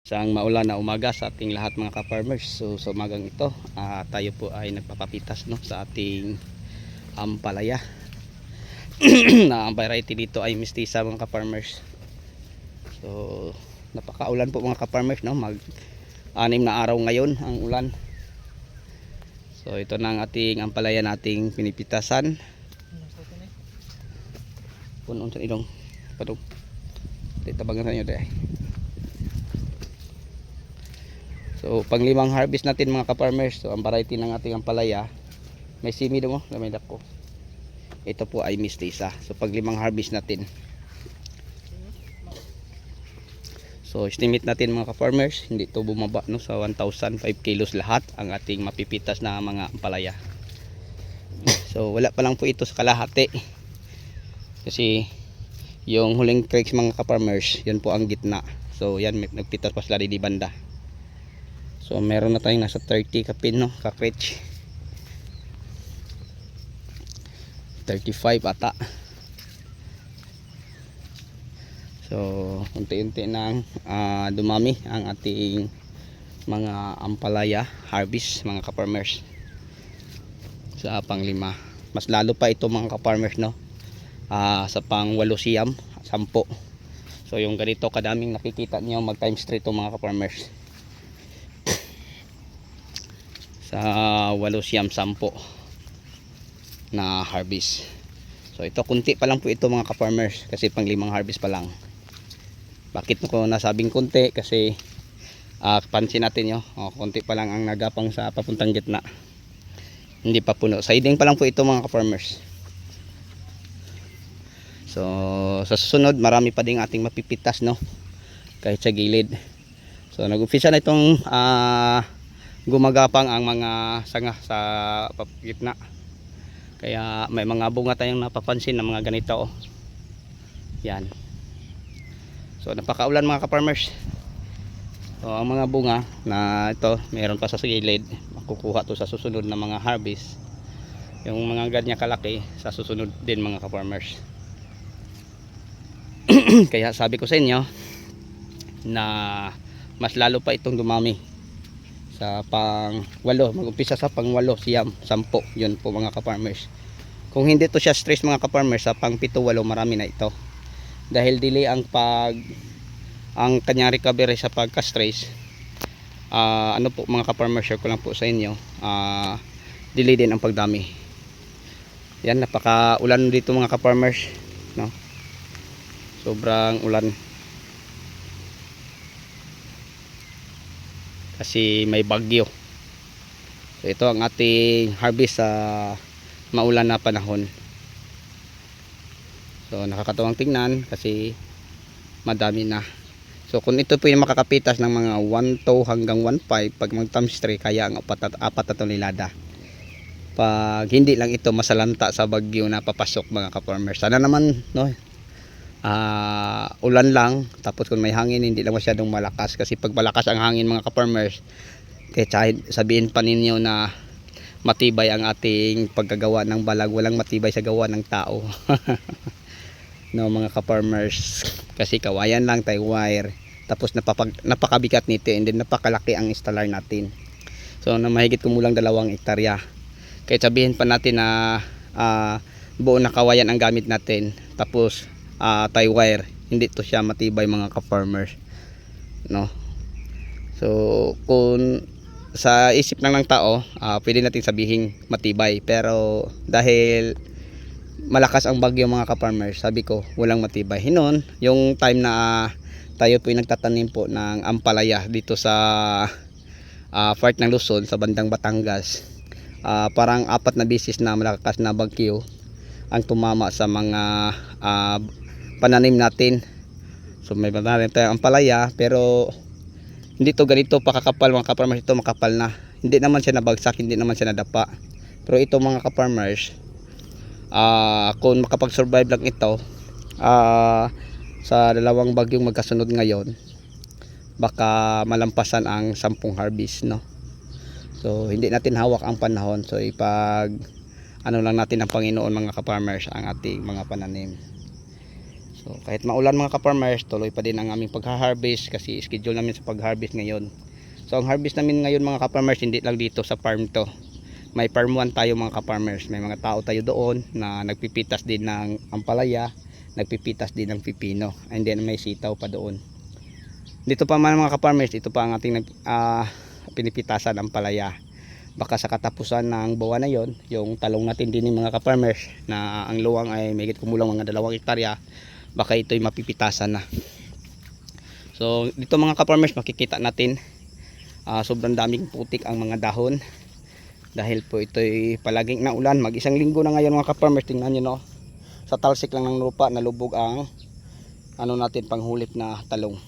Isang maulan na umaga sa ating lahat mga ka-farmers. So sa umagang ito, tayo po ay nagpapapitas no sa ating ampalaya. Na ang variety dito ay mistisa mga ka-farmers. So napakaulan po mga ka-farmers no, mag-anim na araw ngayon ang ulan. So ito na ang ating ampalaya nating pinipitasan. Punon sa ilong. Padung. Tabangan sa inyo deh. So panglimang harvest natin mga ka-farmers. So ang variety ng ating ampalaya, may simi mo, lamay dako. Ito po ay mistisa. So panglimang harvest natin. So estimate natin mga ka-farmers, hindi ito bumaba no sa 1,005 kilos lahat ang ating mapipitas na mga ampalaya. So wala pa lang po ito sa kalahati. Kasi yung huling tricks mga ka-farmers, yun po ang gitna. So yan, nagpitas pa sila di banda. So meron na tayong nasa 30 kapin no, kakretch. 35 ata. So unti-unti nang dumami ang ating mga ampalaya harvest mga ka-farmers. Sa pang-5. Mas lalo pa ito mga ka-farmers no. Sa pang-8 siyam, 10. So yung ganito kadaming nakikita niyo mag times 3 ito mga ka-farmers. Sa 8 siyam 10 na harvest. So ito kunti pa lang po ito mga ka-farmers kasi pang 5 harvest pa lang. Bakit ko nasabing kunti? Kasi pansin natin nyo, kunti pa lang ang nagapang sa papuntang gitna, hindi pa puno. Siding pa lang po ito mga ka-farmers. So sa susunod marami pa ding ating mapipitas no, kahit sa gilid. So nag-umpisa na itong gumagapang ang mga sanga sa gitna. Kaya may mga bunga tayong napapansin na mga ganito oh. Yan. So napakaulan mga ka-farmers. So ang mga bunga na ito, meron pa sa gilid, makukuha to sa susunod na mga harvest. Yung mga ganyan kalaki sa susunod din mga ka-farmers. Kaya sabi ko sa inyo na mas lalo pa itong dumami sa pang-8, mag-umpisa sa pang-8 siyam 10, yun po mga ka-farmers. Kung hindi to siya stress mga ka-farmers, sa pang-7 8 marami na ito. Dahil delay ang kanyang recovery sa pagka-stress. Ano po mga ka-farmers, share ko lang po sa inyo, delay din ang pagdami. Yan, napaka-ulan dito mga ka-farmers no? Sobrang ulan. Kasi may bagyo. So ito ang ating harvest sa maulan na panahon. So nakakatuwang tingnan kasi madami na. So kung ito po yung makakapitas ng mga 1 to hanggang 1.5, pag mag times 3 kaya ang 4 na tonelada. Pag hindi lang ito masalanta sa bagyo na papasok mga ka-farmers. Sana naman no, ulan lang, tapos kung may hangin hindi lang masyadong malakas. Kasi pag malakas ang hangin mga ka-farmers, kaya sabihin pa ninyo na matibay ang ating paggagawa ng balag, walang matibay sa gawa ng tao. No mga ka-farmers, kasi kawayan lang tayo wire, tapos napakabigat nito, and then napakalaki ang installer natin. So na mahigit kumulang 2 hektarya. Kaya sabihin pa natin na buo na kawayan ang gamit natin, tapos tie wire, hindi to siya matibay mga ka-farmers no. So kung sa isip lang ng tao, pwede natin sabihin matibay, pero dahil malakas ang bagyo mga ka-farmers, sabi ko walang matibay. Hinon yung time na tayo po yung nagtatanim po ng ampalaya dito sa part ng Luzon sa bandang Batangas, parang 4 na beses na malakas na bagyo ang tumama sa mga pananim natin. So may pananim tayong ampalaya, pero hindi to ganito pakakapal mga ka-farmers. Ito makapal na, hindi naman siya nabagsak, hindi naman siya nadapa. Pero ito mga ka-farmers, kung makapag-survive lang ito sa 2 bagyong magkasunod ngayon, baka malampasan ang 10 harvest no. So hindi natin hawak ang panahon. So ipag ano lang natin ng Panginoon mga ka-farmers ang ating mga pananim. So kahit maulan mga ka-farmers, tuloy pa din ang aming pag-harvest kasi schedule namin sa pag-harvest ngayon. So ang harvest namin ngayon mga ka-farmers, hindi lang dito sa farm to. May farm 1 tayo mga ka-farmers. May mga tao tayo doon na nagpipitas din ng ampalaya, nagpipitas din ng pipino, and then may sitaw pa doon. Dito pa man mga ka-farmers, ito pa ang ating pinipitasan ng ampalaya. Baka sa katapusan ng buwan na yon, yung talong natin din mga ka-farmers na ang luwang ay may kumulang mga 2 hektarya, baka ito'y mapipitasan na. So dito mga ka-farmers, makikita natin sobrang daming putik ang mga dahon dahil po ito'y palaging naulan. Mag 1 linggo na ngayon mga ka-farmers. Tingnan nyo, no, sa talsik lang ng lupa nalubog ang natin panghulip na talong.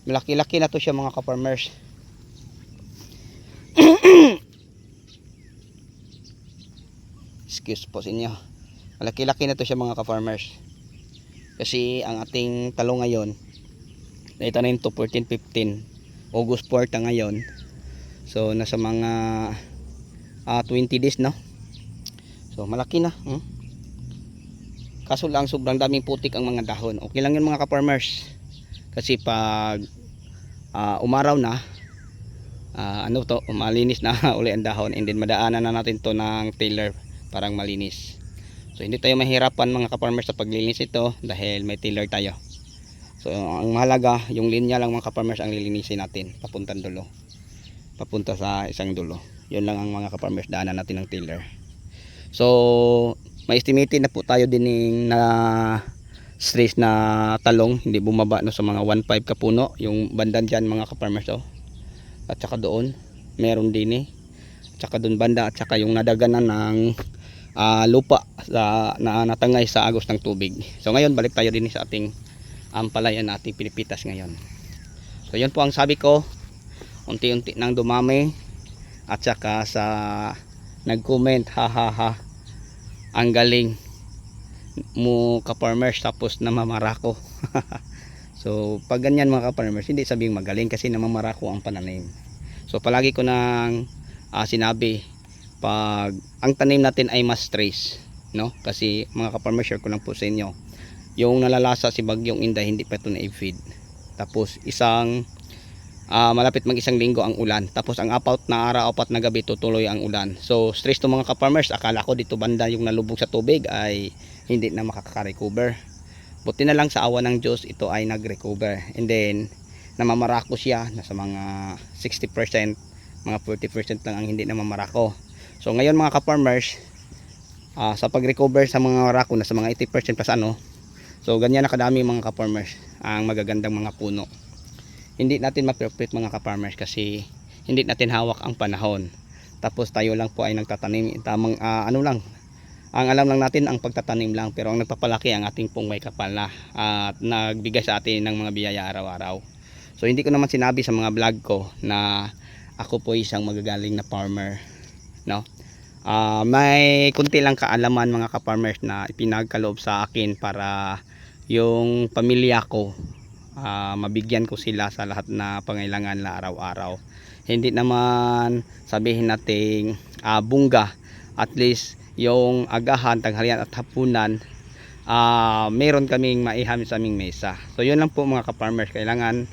Malaki-laki na to siya mga ka-farmers. Excuse po sa inyo. Malaki-laki na to siya mga ka-farmers. Kasi ang ating talong ngayon, naitanim to 14-15, August 4 na ngayon. So nasa mga 20 days no. So malaki na. Kaso lang sobrang daming putik ang mga dahon. Okay lang yun mga ka-farmers. Kasi pag umaraw na, malinis na uli ang dahon, and then madaanan na natin to ng tiller parang malinis. So hindi tayo mahirapan mga ka-farmers sa paglilinis ito dahil may tiller tayo. So ang mahalaga, yung linya lang mga ka-farmers ang lilinisin natin papuntang dulo, papunta sa isang dulo. Yun lang ang mga ka-farmers, daanan natin ng tiller. So may estimated na po tayo din na stress na talong, hindi bumaba no, sa mga 1.5 kapuno yung bandan dyan mga ka-farmers. At saka doon meron din at saka doon banda, at saka yung nadaganan ng lupa na natangay sa agos ng tubig. So ngayon balik tayo din sa ating ampalaya na ating pinipitas ngayon. So yun po ang sabi ko, unti-unti nang dumami. At saka sa nag-comment, ha, ang galing mo ka-farmers tapos namamarako. So pag ganyan mga ka-farmers, hindi sabing magaling kasi namamarako ang pananim. So palagi ko nang sinabi, pag ang tanim natin ay mas stress, no? Kasi mga ka-farmers, share ko lang po sa inyo, yung nalalasa si Bagyong Inday, hindi pa ito na-feed. Tapos malapit mag 1 linggo ang ulan. Tapos ang apat na araw, 4 na gabi tutuloy ang ulan. So stress to mga ka-farmers. Akala ko dito banda yung nalubog sa tubig ay hindi na makaka-recover. Buti na lang sa awa ng Diyos, ito ay nag-recover. And then namamarako siya, nasa mga 60%, mga 40% lang ang hindi namamarako. So ngayon mga ka-farmers, sa pag-recover sa mga marako, nasa mga 80% plus so ganyan na kadami mga ka-farmers ang magagandang mga puno. Hindi natin ma-perfect mga ka-farmers kasi hindi natin hawak ang panahon. Tapos tayo lang po ay nagtatanim, tamang lang, ang alam lang natin ang pagtatanim lang, pero ang nagpapalaki ang ating pong may kapal na at nagbigay sa atin ng mga biyaya araw-araw. So hindi ko naman sinabi sa mga vlog ko na ako po isang magagaling na farmer, no? May kunti lang kaalaman mga ka-farmers na ipinagkaloob sa akin para yung pamilya ko, mabigyan ko sila sa lahat na pangailangan na araw-araw. Hindi naman sabihin nating bungga, at least yung agahan, tanghalian at hapunan, meron kaming maiham sa aming mesa. So yun lang po mga ka-farmers, kailangan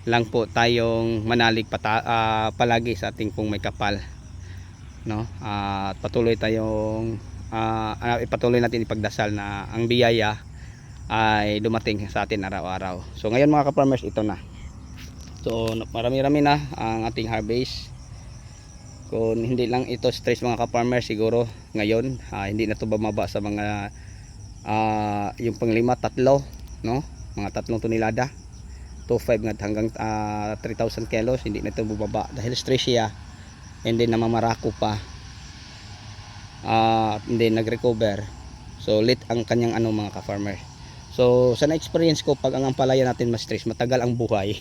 lang po tayong manalig palagi sa ating pong may kapal, no? At patuloy tayong ipatuloy natin ipagdasal na ang biyaya ay dumating sa atin araw-araw. So ngayon mga ka-farmers, ito na. So marami-rami na ang ating harvest. Kung hindi lang ito stress mga ka-farmers, siguro ngayon hindi na ito bumaba sa mga yung pang-5, 3, no? Mga 3 tonelada, 2.5 hanggang 3,000 kilos, hindi na ito bumaba dahil stress siya, and then namamarako pa, and then nag-recover. So late ang kanyang mga ka-farmers. So sa na-experience ko, pag ang ampalaya natin mas stress, matagal ang buhay.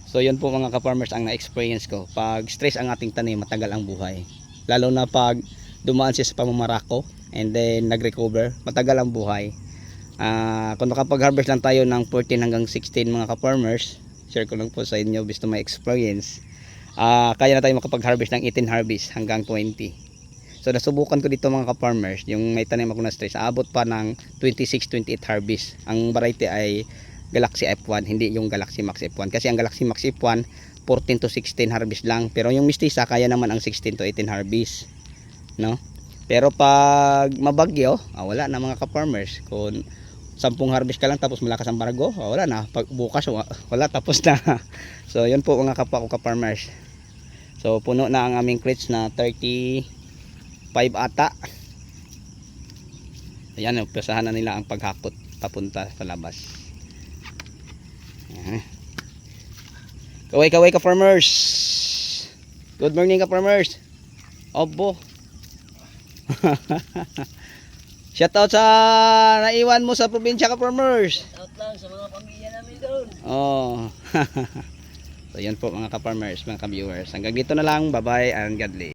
So yun po mga ka-farmers ang na-experience ko. Pag stress ang ating tanim, matagal ang buhay. Lalo na pag dumaan siya sa pamamarako and then nag-recover, matagal ang buhay. Kung nakapag-harvest lang tayo ng 14 hanggang 16 mga ka-farmers, share ko lang po sa inyo based on my experience, kaya na tayo makapag-harvest ng 18 harvest hanggang 20. So nasubukan ko dito mga ka-farmers, yung may tanim ako na stress, aabot pa ng 26-28 harvest. Ang variety ay Galaxy F1, hindi yung Galaxy Max F1. Kasi ang Galaxy Max F1, 14 to 16 harvest lang. Pero yung Mistisa, kaya naman ang 16 to 18 harvest. No? Pero pag mabagyo, wala na mga ka-farmers. Kung 10 harvest ka lang tapos malakas ang bargo, wala na. Pag bukas, wala, tapos na. So yun po mga kapwa ko ka-farmers. So puno na ang aming crates na 35 ata. Ayan, umpasahan na nila ang paghakot papunta sa labas. Kaway kaway ka farmers. Good morning ka farmers. Obo. Shout out sa naiwan mo sa probinsya ka farmers. Shout lang sa mga pamilya namin doon. Oh. So yan po mga ka farmers, mga ka viewers. Hanggang dito na lang. Bye bye and God bless.